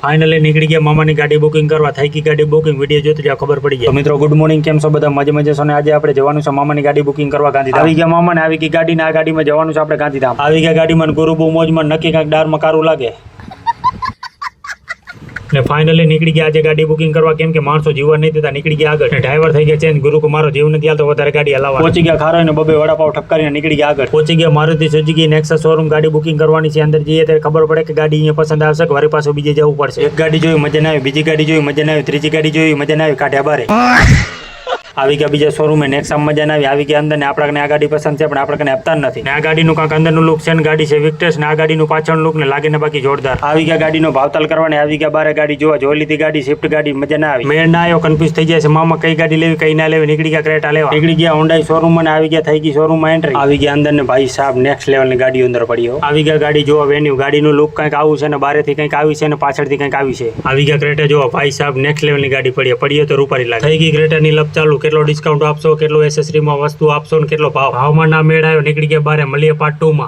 Finally નીકળી ગયા મામાની ગાડી બુકિંગ કરવા. થઈ ગઈ ગાડી બુકિંગ. વિડીયો જોતો જ્યાં ખબર પડી જાય. તો મિત્રો ગુડ મોર્નિંગ, કેમ છો બધા? મજે છો ને? આજે આપણે જવાનું છે મામાની ગાડી બુકિંગ કરવા ગાંધીધામ. આવી ગયા મામાને, આવી ગઈ ગાડી ને આ ગાડીમાં જવાનું છે આપણે ગાંધીધામ. આવી ગયા ગાડીમાં ગુરુ બહુ મોજમાં, નક્કી કાંઈક ડારમાં કારું લાગે ને ફાઇનલી નીકળી ગયા આજે ગાડી બુકિંગ કરવા. કેમ કે માણસો જીવવા નહીં દેતા, નીકળી ગયા આગળ. ડ્રાઈવર થઈ ગયા ચેન્જ. ગુરુ મારો જીવ નથી હાલતો, વધારે ગાડી હલાવવા. પહોંચી ગયા ખારો ને બબે વડાપાવ ઠપકારીને નીકળી ગયા આગળ. પહોંચી ગયા મારુતિ સુઝુકી નેક્સસ શોરૂમ. ગાડી બુકિંગ કરવાની છે. અંદર જઈએ ત્યારે ખબર પડે કે ગાડી અહીંયા પસંદ આવશે કે વળી પાછું બીજે જવું પડશે. એક ગાડી જોઈ મજા ના આવી, બીજી ગાડી જોઈ મજા ના આવી, ત્રીજી ગાડી જોઈ મજા ના આવી, કાઢ્યા બારે. આવી ગયા બીજા શોરૂમે નેક્સમ મજા ના આવી. આવી ગયા અંદર ને આપણને આ ગાડી પસંદ છે પણ આપણે આપતા નથી. ને આ ગાડીનું કાંક અંદરનું લુક છે ને ગાડી છે વિક્ટર્સ ને આ ગાડીનું પાછળનું લુક ને લાગે ને બાકી જોરદાર. આવી ગયા ગાડીનો ભાવતાલ કરવાની. આવી ગયા બારે ગાડી જોવા. જોઈ લીધી ગાડી સ્વિફ્ટ ગાડી, મજા ના આવી. મેળ ના આવ્યો, કન્ફ્યુઝ થઈ જાય છે મામા કઈ ગાડી લેવી કઈ ના લેવી. નીકળી ગયા ક્રેટા લેવા. નીકળી ગયા હોન્ડા શોરૂમ અને આવી ગયા થઈ ગઈ શોરૂમમાં એન્ટ્રી. આવી ગયા અંદર ને ભાઈ સાહેબ નેક્સ્ટ લેવલ ની ગાડીઓ અંદર પડી. આવી ગયા ગાડી જોવા. વેન્યુ ગાડીનું લુક કંઈક આવું છે ને બારેથી કંઈક આવી છે ને પાછળથી કંઈક આવી છે. આવી ગયા ક્રેટા જોવા. ભાઈ સાહેબ નેક્સ્ટ લેવલ ની ગાડી પડી તો રૂપારી લાગે. થઈ ગઈ ક્રેટાની લપ ચાલુ. કેટલો ડિસ્કાઉન્ટ આપશો, કેટલો એસેસરીમાં વસ્તુ આપશો ને કેટલો ભાવમાં ના મેળ આવ્યો. નીકળી ગયા બારે. મળીએ પાર્ટ 2 માં.